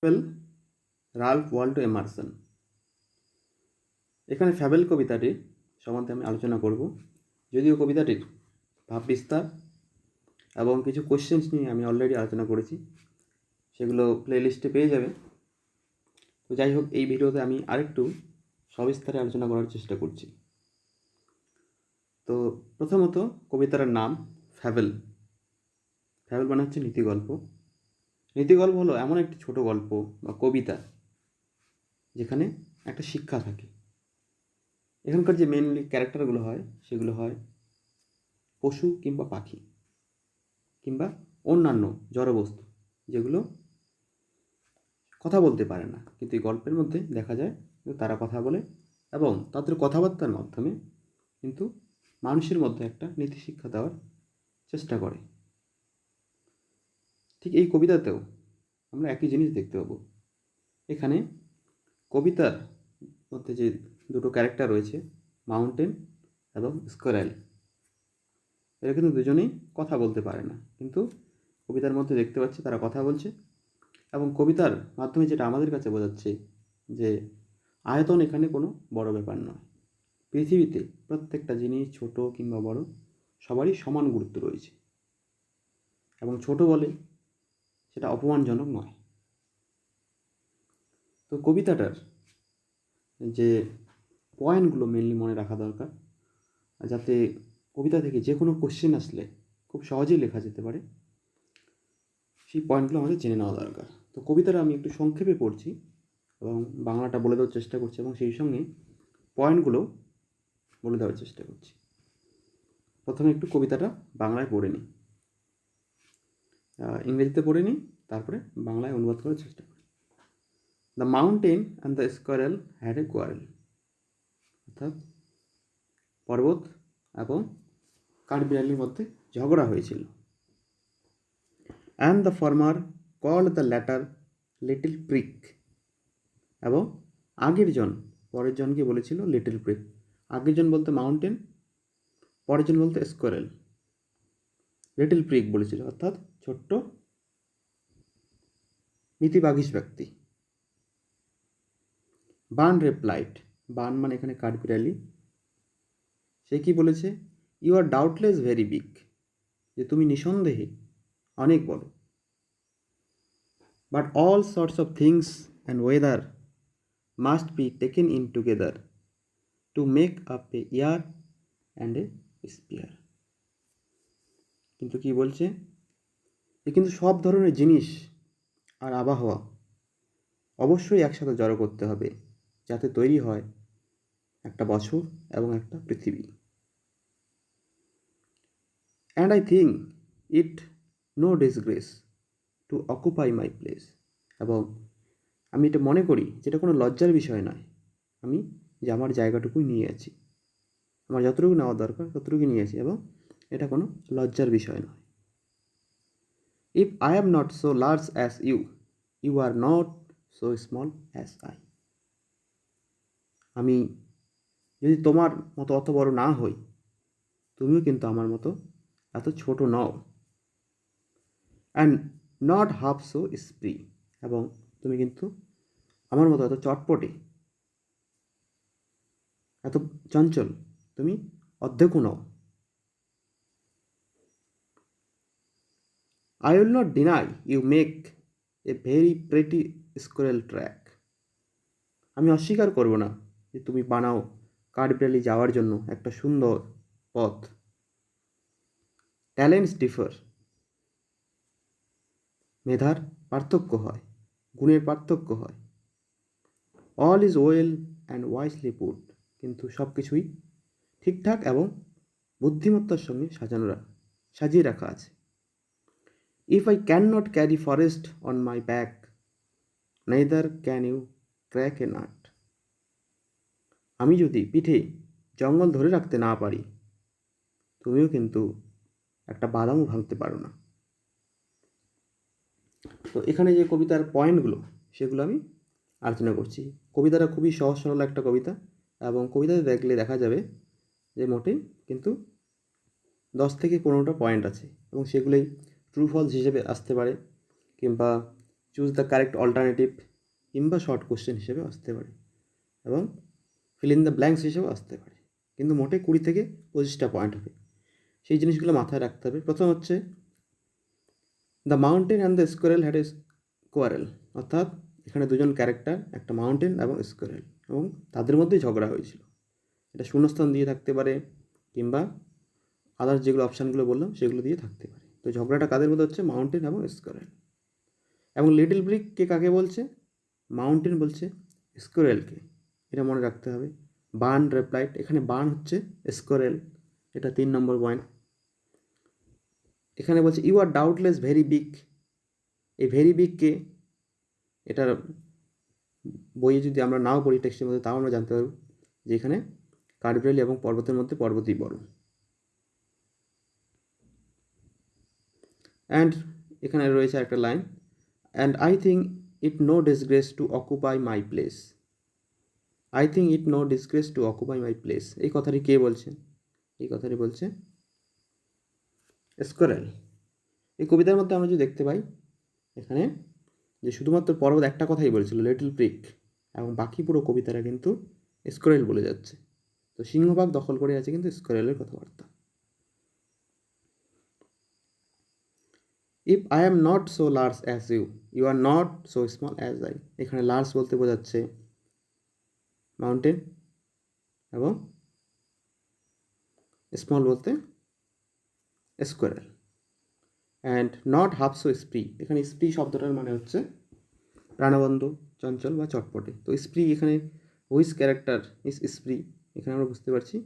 Fabelle Ralph Waldo Emerson. এখানে Fabelle কবিতাটি সম্বন্ধে আমি আলোচনা করব। যদিও কবিতাটির ভাব বিস্তার এবং কিছু কোশ্চেন্স নিয়ে আমি অলরেডি আলোচনা করেছি, সেগুলো প্লেলিস্টে পেয়ে যাবে। তো যাই হোক, এই ভিডিওতে আমি আরেকটু সবিস্তারে আলোচনা করার চেষ্টা করছি। তো প্রথমত কবিতার নাম ফ্যাবেল। ফ্যাবেল মানে হচ্ছে নীতিগল্প। নীতিগল্প হলো এমন একটি ছোট গল্প বা কবিতা যেখানে একটা শিক্ষা থাকে। এখানকার যে মেনলি ক্যারেক্টারগুলো হয় সেগুলো হয় পশু কিংবা পাখি কিংবা অন্যান্য জড়বস্তু, যেগুলো কথা বলতে পারে না, কিন্তু এই গল্পের মধ্যে দেখা যায় তারা কথা বলে এবং তাদের কথাবার্তার মাধ্যমে কিন্তু মানুষের মধ্যে একটা নীতি শিক্ষা দেওয়ার চেষ্টা করে। ঠিক এই কবিতাতেও আমরা একই জিনিস দেখতে পাবো। এখানে কবিতার মধ্যে যে দুটো ক্যারেক্টার রয়েছে, মাউন্টেন এবং স্কোরেল, এরা কিন্তু দুজনেই কথা বলতে পারে না, কিন্তু কবিতার মধ্যে দেখতে পাচ্ছি তারা কথা বলছে। এবং কবিতার মাধ্যমে যেটা আমাদের কাছে বোঝাচ্ছে যে আয়তন এখানে কোনো বড় ব্যাপার নয়। পৃথিবীতে প্রত্যেকটা জিনিস ছোট কিংবা বড় সবারই সমান গুরুত্ব রয়েছে, এবং ছোট বলে সেটা অপমানজনক নয়। তো কবিতাটার যে পয়েন্টগুলো মেনলি মনে রাখা দরকার, যাতে কবিতা থেকে যে কোনো কোশ্চেন আসলে খুব সহজেই লেখা যেতে পারে, সেই পয়েন্টগুলো আমাদের জেনে নেওয়া দরকার। তো কবিতাটা আমি একটু সংক্ষেপে পড়ছি এবং বাংলাটা বলে দেওয়ার চেষ্টা করছি, এবং সেই সঙ্গে পয়েন্টগুলো বলে দেওয়ার চেষ্টা করছি। প্রথমে একটু কবিতাটা বাংলায় পড়ে নিই, ইংরেজিতে পড়ে নিই, তারপরে বাংলায় অনুবাদ করার চেষ্টা করি। The mountain and the squirrel had a quarrel. অর্থাৎ পর্বত এবং কাঠবিড়ালির মধ্যে ঝগড়া হয়েছিল। And the farmer called the latter little prig. এবং আগের জন পরের জনকে বলেছিল লিটল প্রিক। আগের জন বলতে মাউন্টেন, পরের জন বলতে স্কোয়ারেল। লিটল প্রিক বলেছিল, অর্থাৎ ছোট্ট নীতিবাগীশ ব্যক্তি। বান রেপ্লাইড, বান মানে এখানে কাঠবিড়ালি, সে কি বলেছে? You are doubtless very big, যে তুমি নিঃসন্দেহে অনেক বড়। But all sorts of things and weather must be taken in together to make up a year and a sphere. কিন্তু কি বলছে? কিন্তু সব ধরনের জিনিস আর আবহাওয়া অবশ্যই একসাথে জড়ো করতে হবে, যাতে তৈরি হয় একটা বছর এবং একটা পৃথিবী। And I think it no disgrace to occupy my place. এবং আমি এটা মনে করি যেটা কোনো লজ্জার বিষয় নয়, আমি যে আমার জায়গাটুকুই নিয়ে আছি, আমার যতটুকু নেওয়া দরকার ততটুকুই নিয়ে আছি, এবং এটা কোনো লজ্জার বিষয় নয়। If I am not so large as you, you are not so small as I. আমি যদি তোমার মতো অত বড় না হই, তুমিও কিন্তু আমার মতো এত ছোট নও। And not half so spree. এবং তুমি কিন্তু আমার মতো এত চটপটে, এত চঞ্চল তুমি অর্ধেকও নও। I will not deny you make a very pretty squirrel track. আমি অস্বীকার করব না যে তুমি বানাও কাঠবিড়ালি যাওয়ার জন্য একটা সুন্দর পথ। ট্যালেন্টস ডিফার, মেধার পার্থক্য হয়, গুণের পার্থক্য হয়। All is well and wisely put, কিন্তু সব কিছুই ঠিকঠাক এবং বুদ্ধিমত্তার সঙ্গে সাজিয়ে রাখা আছে। If I can not carry forest on my back, neither can you crack a nut. আমি যদি পিঠে জঙ্গল ধরে রাখতে না পারি, তুমিও কিন্তু একটা বাদামও ভাঙতে পারো না। তো এখানে যে কবিতার পয়েন্টগুলো সেগুলো আমি আলোচনা করছি। কবিতাটা খুবই সহজ সরল একটা কবিতা, এবং কবিতাতে দেখলে দেখা যাবে যে মোটে কিন্তু 10 থেকে 15টা পয়েন্ট আছে, এবং সেগুলোই ট্রু ফলস হিসেবে আসতে পারে, কিংবা চুজ দ্য কারেক্ট অল্টারনেটিভ কিংবা শর্ট কোশ্চেন হিসেবে আসতে পারে এবং ফিল ইন দ্য ব্ল্যাঙ্কস হিসেবেও আসতে পারে, কিন্তু মোটে 20 থেকে 25টা পয়েন্ট হবে। সেই জিনিসগুলো মাথায় রাখতে হবে। প্রথম হচ্ছে the mountain and the squirrel had a quarrel, অর্থাৎ এখানে দুজন ক্যারেক্টার, একটা মাউন্টেন এবং স্কোয়ারেল, এবং তাদের মধ্যেই ঝগড়া হয়েছিল। এটা শূন্যস্থান দিয়ে থাকতে পারে কিংবা আদার্স যেগুলো অপশানগুলো বললাম সেগুলো দিয়ে থাকতে পারে। তো ঝগড়াটা কাদের মধ্যে হচ্ছে? মাউন্টেন এবং স্কোয়ারেল। এবং লিটল ব্রিককে কাকে বলছে? মাউন্টেন বলছে স্কোয়ারেলকে, এটা মনে রাখতে হবে। বার্ন রেপ্লাইড, এখানে বার্ন হচ্ছে স্কোয়ারেল, এটা 3 নম্বর পয়েন্ট। এখানে বলছে you are doubtless very big, এই ভেরি বিগকে এটার বইয়ে যদি আমরা নাও পড়ি টেক্সটের মধ্যে, তাও আমরা জানতে পারব যে এখানে কাঠবিড়ালি এবং পর্বতের মধ্যে পর্বতই বড়। অ্যান্ড এখানে রয়েছে একটা line, and I think it no disgrace to occupy my place. I think it no disgrace to occupy my place, এই কথাটি কে বলছে? এই কথাটি বলছে স্কোয়ারেল। এই কবিতার মধ্যে আমরা যদি দেখতে পাই এখানে যে শুধুমাত্র পর্বত একটা কথাই বলেছিল, লিটল ব্রিক, এবং বাকি পুরো কবিতাটা কিন্তু স্কোয়ারেল বলে যাচ্ছে। তো সিংহভাগ দখল করে আছে কিন্তু স্কোয়ারেলের কথাবার্তা। If I am not so large as you, you are not so small as I, এখানে লার্জ বলতে বোঝাচ্ছে মাউন্টেন এবং স্মল বলতে squirrel. And not half so spree, এখানে স্প্রি শব্দটার মানে হচ্ছে প্রাণবন্ত, চঞ্চল বা চটপটে। তো স্প্রি এখানে হুইচ ক্যারেক্টার ইস স্প্রি, এখানে আমরা বুঝতে পারছি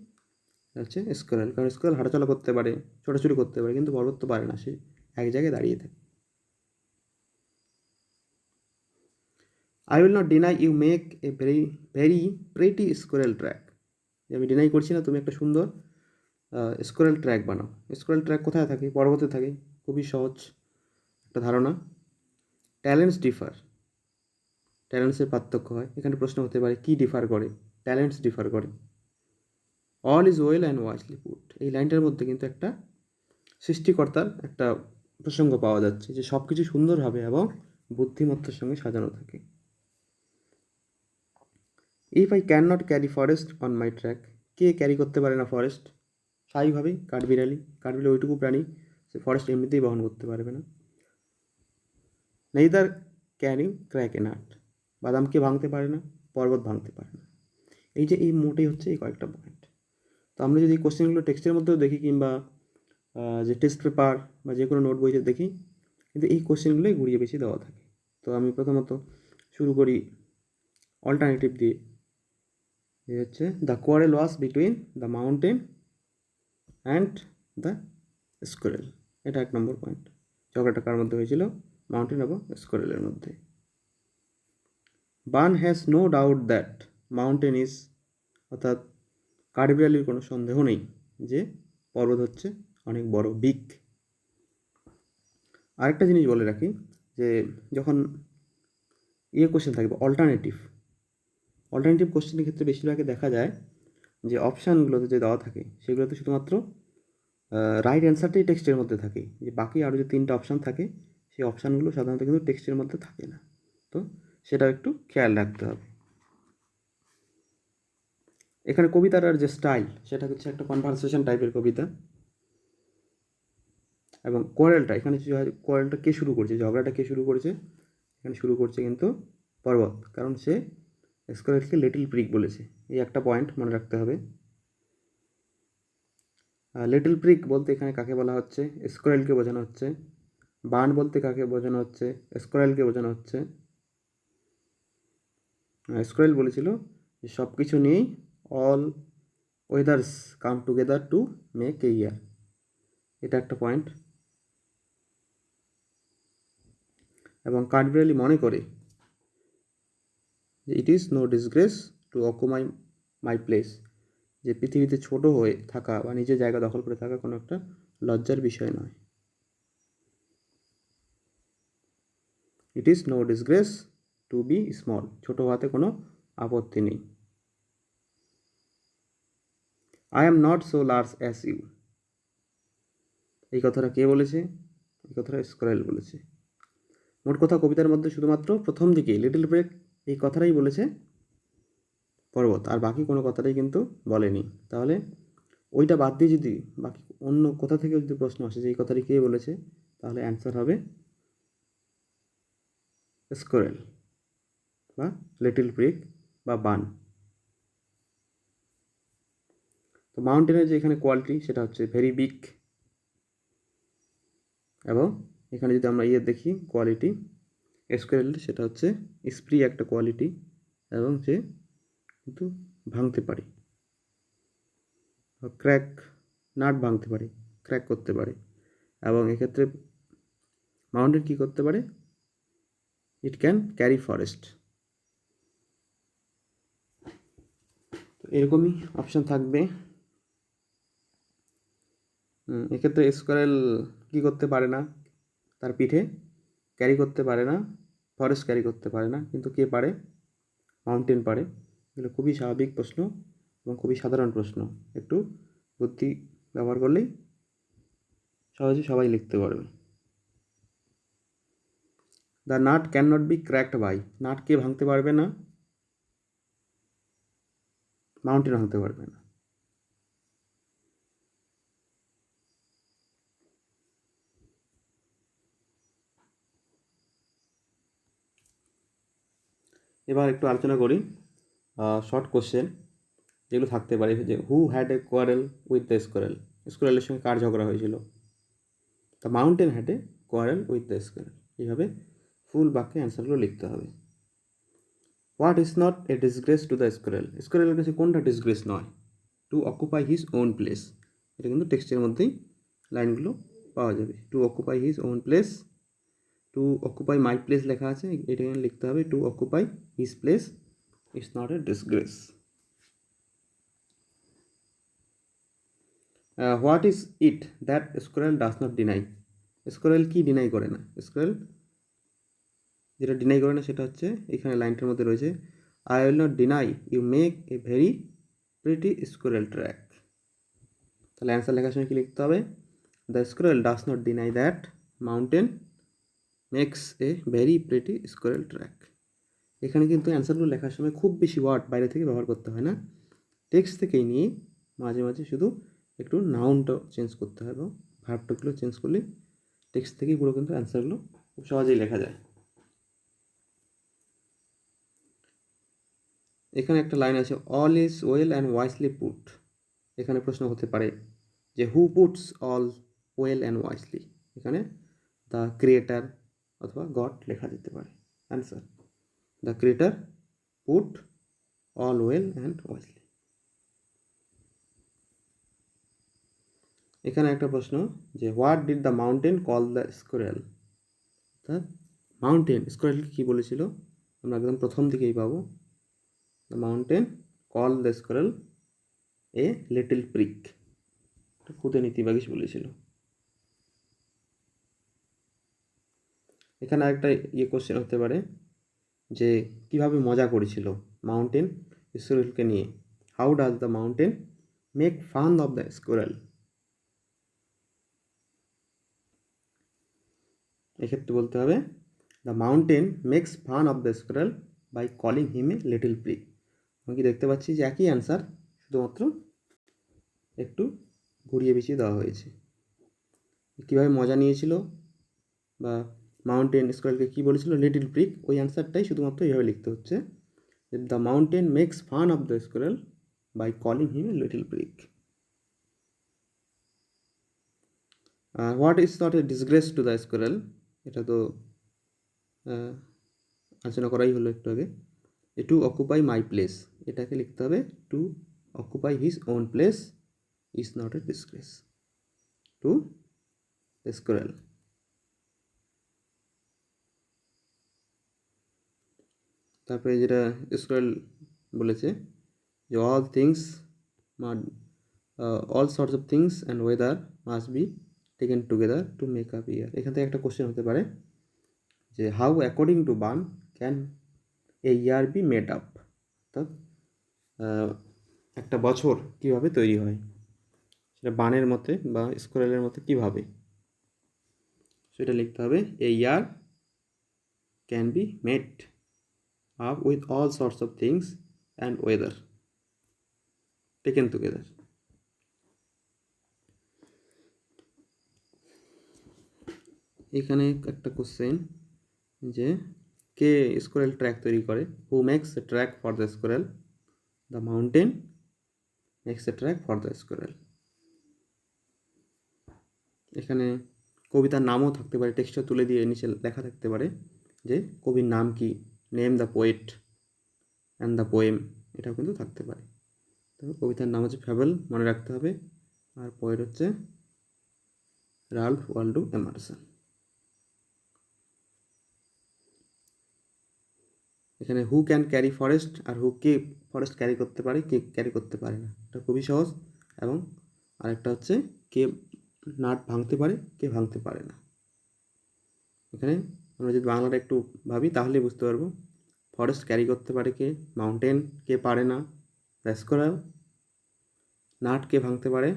হচ্ছে স্কোয়ারেল, কারণ স্কোয়ারেল হাঁটাচলা করতে পারে, ছোটাছুটি করতে পারে, কিন্তু পর্বত তো পারে না, সে এক জায়গায় দাঁড়িয়ে থাকে। I will not deny you make a very very pretty squirrel track, আমি ডিনাই করছি না তুমি একটা সুন্দর স্কোয়ারেল ট্র্যাক বানাও। স্কোয়ারেল ট্র্যাক কোথায় থাকে? পর্বতে থাকে, খুবই সহজ একটা ধারণা। ট্যালেন্টস ডিফার, ট্যালেন্টসের পার্থক্য হয়। এখানে প্রশ্ন হতে পারে কি ডিফার করে? ট্যালেন্টস ডিফার করে। All is well and wisely put, এই লাইনটার মধ্যে কিন্তু একটা সৃষ্টিকর্তার একটা প্রসঙ্গ পাওয়া যাচ্ছে যে সব কিছু সুন্দরভাবে এবং বুদ্ধিমত্তার সঙ্গে সাজানো থাকে। If I can not carry forest on my track, K carry করতে পারে না ফরেস্ট? স্বাভাবিকভাবেই কাঠবিড়ালি। কাঠবিড়ালি ওইটুকু প্রাণী, সে ফরেস্ট এমনিতেই বহন করতে পারবে না। Neither can you crack a nut, বাদামকে ভাঙতে পারে না, পর্বত ভাঙতে পারে না। এই যে এই মোটেই হচ্ছে এই কয়েকটা পয়েন্ট। তো আমরা যদি এই কোশ্চেনগুলো টেক্সটের মধ্যেও দেখি কিংবা যে টেস্ট পেপার বা যে কোনো নোট বইতে দেখি, কিন্তু এই কোশ্চেনগুলোই ঘুরিয়ে বেশি দেওয়া থাকে। তো আমি প্রথমত শুরু করি অল্টারনেটিভ দিয়ে, যে হচ্ছে the quarrel was between the mountain and the squirrel, এটা 1 নম্বর পয়েন্ট। ঝগড়াটা কার মধ্যে হয়েছিল? মাউন্টেন এবং স্কোয়ারেলের মধ্যে। Bun has no doubt that mountain is, অর্থাৎ কাঠবিড়ালির কোনো সন্দেহ নেই যে পর্বত হচ্ছে অনেক বড়, বিগ। আরেকটা জিনিস বলে রাখি যে যখন কোশ্চেন থাকবে অল্টারনেটিভ কোশ্চেনের ক্ষেত্রে বেশিরভাগই দেখা যায় যে অপশানগুলোতে যে দেওয়া থাকে সেগুলোতে শুধুমাত্র রাইট অ্যান্সারটাই টেক্সটের মধ্যে থাকে, যে বাকি আরও যে 3টা অপশান থাকে সেই অপশানগুলো সাধারণত কিন্তু টেক্সটের মধ্যে থাকে না। তো সেটাও একটু খেয়াল রাখতে হবে। এখানে কবিতাটার যে স্টাইল সেটা হচ্ছে একটা কনভারসেশন টাইপের কবিতা। এবং কোয়ারেলটা, এখানে কোয়ারেলটা কে শুরু করছে, ঝগড়াটা কে শুরু করেছে? এখানে শুরু করছে কিন্তু পর্বত, কারণ সে স্কোয়ারেলকে লিটল ব্রিক বলেছে। এই একটা পয়েন্ট মনে রাখতে হবে। লিটল ব্রিক বলতে এখানে কাকে বলা হচ্ছে? স্কোয়ারেলকে বোঝানো হচ্ছে। বার্ন বলতে কাকে বোঝানো হচ্ছে? স্কোয়ারেলকে বোঝানো হচ্ছে। স্কোয়ারেল বলেছিল যে সব কিছু নিয়েই all weathers come together to make a year, এটা একটা পয়েন্ট। এবং কাঠবিড়ালি মনে করে যে it is no disgrace to occupy my place, যে পৃথিবীতে ছোট হয়ে থাকা বা নিজের জায়গা দখল করে থাকা কোনো একটা লজ্জার বিষয় নয়। It is no disgrace to be small, ছোট হওয়াতে কোনো আপত্তি নেই। I am not so large as you, এই কথাটা কে বলেছে? এই কথাটা স্কোয়ারেল বলেছে। মোট কথা কবিতার মধ্যে শুধুমাত্র প্রথম দিকে লিটল ব্রেক এই কথাটাই বলেছে পর্বত, আর বাকি কোনো কথাটাই কিন্তু বলেনি। তাহলে ওইটা বাদ দিয়ে যদি বাকি অন্য কোথা থেকে যদি প্রশ্ন আসে যে এই কথাটি কে বলেছে, তাহলে অ্যান্সার হবে স্কোরেল বা লিটল ব্রেক বা বান। তো মাউন্টেনের যে এখানে কোয়ালিটি সেটা হচ্ছে ভেরি বিগ, এবং এখানে যদি আমরা দেখি কোয়ালিটি স্কোরেল সেটা হচ্ছে স্প্রি একটা কোয়ালিটি, এবং যে কিন্তু ভাঙতে পারে, ক্র্যাক নাট ভাঙতে পারে, ক্র্যাক করতে পারে, এবং এক্ষেত্রে মাউন্টেন কী করতে পারে, ইট ক্যান ক্যারি ফরেস্ট। তো এরকমই অপশান থাকবে। এক্ষেত্রে স্কোরেল কী করতে পারে না, তার পিঠে ক্যারি করতে পারে না, ফরেস্ট ক্যারি করতে পারে না, কিন্তু কে পারে, মাউন্টেন পারে। এগুলো খুবই স্বাভাবিক প্রশ্ন এবং খুবই সাধারণ প্রশ্ন, একটু বুদ্ধি ব্যবহার করলেই সহজে সবাই লিখতে পারবে। The nut can not be cracked by, nut কে ভাঙতে পারবে না, মাউন্টেন ভাঙতে পারবে না। এবার একটু আলোচনা করি শর্ট কোশ্চেন যেগুলো থাকতে পারে, যে who had a quarrel with the squirrel, স্কোরেলের সঙ্গে কার ঝগড়া হয়েছিল। The mountain had a quarrel with the squirrel, এইভাবে ফুল বাক্যে অ্যান্সারগুলো লিখতে হবে। What is not a disgrace to the squirrel, স্কোরেলের কাছে কোনটা ডিসগ্রেস নয়, to occupy his own place, এটা কিন্তু টেক্সটের মধ্যেই লাইনগুলো পাওয়া যাবে। To occupy his own place, to occupy my place লেখা আছে, এটা লিখতে হবে to occupy his place is not a disgrace. What is it that স্কোরেল does not deny, স্কোরেল কি ডিনাই করে না, স্কোরেল যেটা ডিনাই করে না সেটা হচ্ছে এখানে লাইনটার মধ্যে রয়েছে, I will not deny you make a very pretty squirrel track. তাহলে অ্যান্সার লেখার সময় কি লিখতে হবে, the squirrel does not deny that mountain makes a very pretty squirrel track. এখানে কিন্তু অ্যান্সারগুলো লেখার সময় খুব বেশি ওয়ার্ড বাইরে থেকে ব্যবহার করতে হয় না, টেক্সট থেকেই নিয়ে মাঝে মাঝে শুধু একটু নাউনটা চেঞ্জ করতে হবে, ভার্বটাগুলো চেঞ্জ করলে টেক্সট থেকেই পুরো কিন্তু অ্যান্সারগুলো খুব সহজেই লেখা যায়। এখানে একটা লাইন আছে, all is well and wisely put, এখানে প্রশ্ন হতে পারে যে who puts all well and wisely, এখানে দ্য ক্রিয়েটার অথবা গড লেখা যেতে পারে। Answer, the creator put all well and wisely. এখানে একটা প্রশ্ন যে what did the mountain call the squirrel, অর্থাৎ মাউন্টেন স্কোরেলকে কী বলেছিল, আমরা একদম প্রথম দিকেই পাবো, the mountain call the স্কোরেল A little prick, খুদে নীতিবাগীশ বলেছিল। এখানে আরেকটা কোশ্চেন হতে পারে যে কিভাবে মজা করেছিল মাউন্টেন স্কোরেলকে নিয়ে, how does the mountain make fun of the squirrel. এক্ষেত্রে বলতে হবে the mountain makes fun of the squirrel by calling him a little prig. আমি কি দেখতে পাচ্ছি যে একই অ্যান্সার, শুধুমাত্র একটু ঘুরিয়ে পিছিয়ে দেওয়া হয়েছে। কীভাবে মজা নিয়েছিল বা মাউন্টেন স্কোরেলকে কী বলেছিল লিটল প্রিক, ওই অ্যান্সারটাই শুধুমাত্র এইভাবে লিখতে হচ্ছে, the mountain makes fun of the squirrel by calling him a little prig. What is not a disgrace to the squirrel, এটা তো আলোচনা করাই হলো একটু আগে। টু অকুপাই মাই প্লেস, এটাকে লিখতে হবে to occupy his own place is not a disgrace to the squirrel. তারপরে যেটা স্কোরেল বলেছে যে all things all sorts of things and weather must be taken together to make up year. এখান থেকে একটা কোশ্চেন হতে পারে যে how according to Bun can a year be made up, অর্থাৎ একটা বছর কীভাবে তৈরি হয়, সেটা বানের মতে বা স্কোরেলের মতে কীভাবে, সেটা লিখতে হবে এ ইয়ার can be made up with all sorts of things and weather taken together. এখানে একটা কোশ্চেন যে কে স্কোরেল ট্র্যাক তৈরি করে, who makes a track for the squirrel, the mountain makes a track for the squirrel. এখানে কবিতার নামও থাকতে পারে, টেক্সটটা তুলে দিয়ে নিচে লেখা থাকতে পারে যে কবির নাম কি, name the poet and the poem, এটাও কিন্তু থাকতে পারে। তো কবিতার নাম হচ্ছে ফ্যাবল, মনে রাখতে হবে, আর পোয়েট হচ্ছে রাল্ফ ওয়ালডো এমারসন। এখানে হু ক্যান ক্যারি ফরেস্ট আর কে ফরেস্ট ক্যারি করতে পারে, কে ক্যারি করতে পারে না, এটা খুবই সহজ। এবং আরেকটা হচ্ছে কে নাট ভাঙতে পারে, কে ভাঙতে পারে না। এখানে আমরা যদি বাংলাটা একটু ভাবি তাহলে বুঝতে পারবো। ফরেস্ট ক্যারি করতে পারে কে, মাউন্টেন কে পারে না, দ্য স্কোরেল, নাট কে ভাঙতে পারে,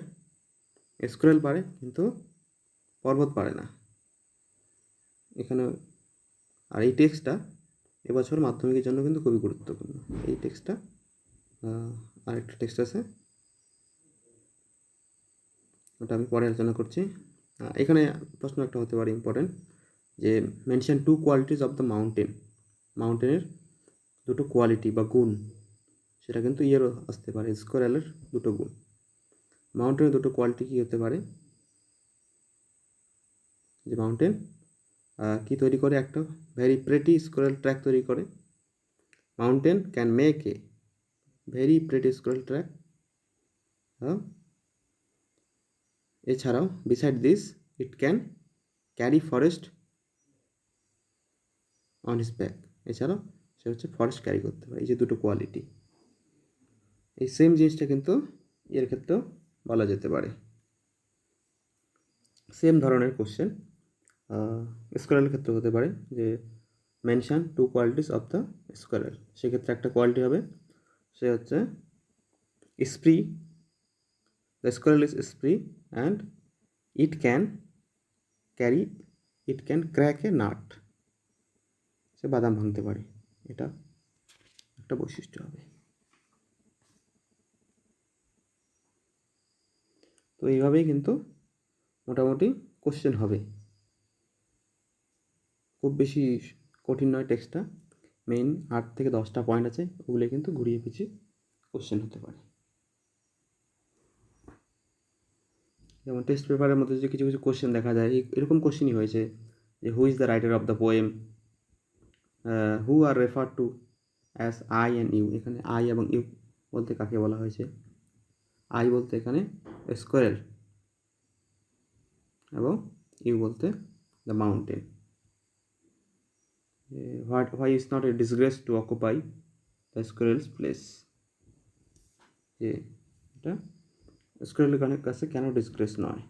স্কোরেল পারে কিন্তু পর্বত পারে না। এখানে আর এই টেক্সটটা এবছর মাধ্যমিকের জন্য কিন্তু খুবই গুরুত্বপূর্ণ। এই টেক্সটটা আরেকটা টেক্সট আছে, ওটা আমি পরে আলোচনা করছি। এখানে প্রশ্ন একটা হতে পারে ইম্পর্টেন্ট, যে mention two qualities of the mountain, মাউন্টেনের দুটো কোয়ালিটি বা গুণ, সেটা কিন্তু ইয়েরও আসতে পারে, স্কোরেলের দুটো গুণ। মাউন্টেনের দুটো কোয়ালিটি কী হতে পারে, যে মাউন্টেন কী তৈরি করে, একটা ভেরি প্রেটি স্কোরেল ট্র্যাক তৈরি করে। Mountain can make a very pretty squirrel track. এছাড়াও beside this it can carry forest on his back, এছাড়াও সে হচ্ছে ফরেস্ট ক্যারি করতে পারে। এই যে দুটো কোয়ালিটি, এই সেম জিনিসটা কিন্তু এর ক্ষেত্রেও বলা যেতে পারে। সেম ধরনের কোশ্চেন স্কোয়ারেলের ক্ষেত্রে হতে পারে, যে mention two qualities of the squirrel. সেক্ষেত্রে একটা কোয়ালিটি হবে, সে হচ্ছে spree, the squirrel is spree and it can crack a nut, সে বাদাম ভাঙতে পারে, এটা একটা বৈশিষ্ট্য হবে। তো এইভাবেই কিন্তু মোটামুটি কোশ্চেন হবে, খুব বেশি কঠিন নয় টেক্সটটা। মেইন 8 থেকে 10টা পয়েন্ট আছে, ওগুলো কিন্তু ঘুরিয়ে পিছিয়ে কোশ্চেন হতে পারে। যেমন টেস্ট পেপারের মধ্যে যে কিছু কিছু কোশ্চেন দেখা যায়, এরকম কোশ্চেনই হয়েছে, যে who is the writer of the poem, who are refer to as I and you. এখানে আই এবং ইউ বলতে কাকে বলা হয়েছে, আই বলতে এখানে স্কোয়ারেল এবং ইউ বলতে the mountain. Why is not a disgrace to occupy the squirrel's place, যে এটা স্কোয়ারেলের কাছে কেন ডিসগ্রেস নয়।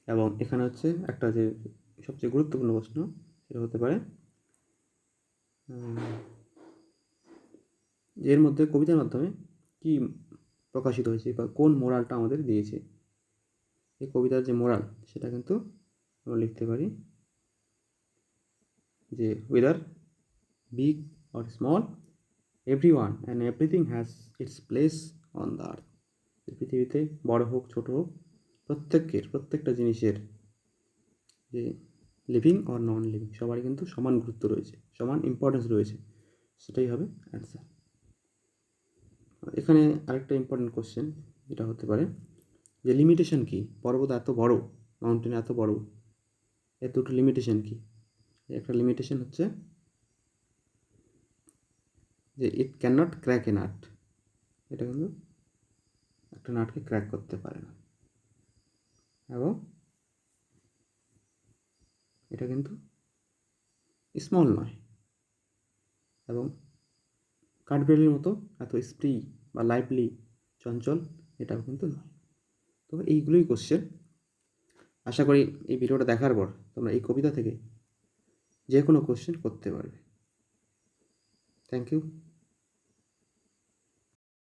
এবং এখানে হচ্ছে একটা যে সবচেয়ে গুরুত্বপূর্ণ প্রশ্ন, সেটা হতে পারে এর মধ্যে কবিতার মাধ্যমে কি প্রকাশিত হয়েছে বা কোন মোরালটা আমাদের দিয়েছে। এই কবিতার যে মোরাল, সেটা কিন্তু আমরা লিখতে পারি যে whether big or small, everyone and everything has its place on the earth. পৃথিবীতে বড় হোক ছোট হোক, প্রত্যেকটা জিনিসের, যে লিভিং অর নন লিভিং, সবারই কিন্তু সমান গুরুত্ব রয়েছে, সমান ইম্পর্টেন্স রয়েছে, সেটাই হবে অ্যান্সার। এখানে আরেকটা ইম্পর্টেন্ট কোশ্চেন যেটা হতে পারে, যে লিমিটেশন কি, পর্বত এত বড়, মাউন্টেন এত বড়, এর দুটো লিমিটেশন কি। একটা লিমিটেশন হচ্ছে যে it can not crack a nut, এটা কিন্তু একটা নাটকে ক্র্যাক করতে পারে না, এবং এটা কিন্তু স্মল নয়, এবং কাঠবেড়ালির মতো এত স্প্রি বা লাইভলি চঞ্চল এটাও কিন্তু নয়। তো এইগুলোই কোশ্চেন। আশা করি এই ভিডিওটা দেখার পর তোমরা এই কবিতা থেকে যে কোনো কোশ্চেন করতে পারবে। Thank you.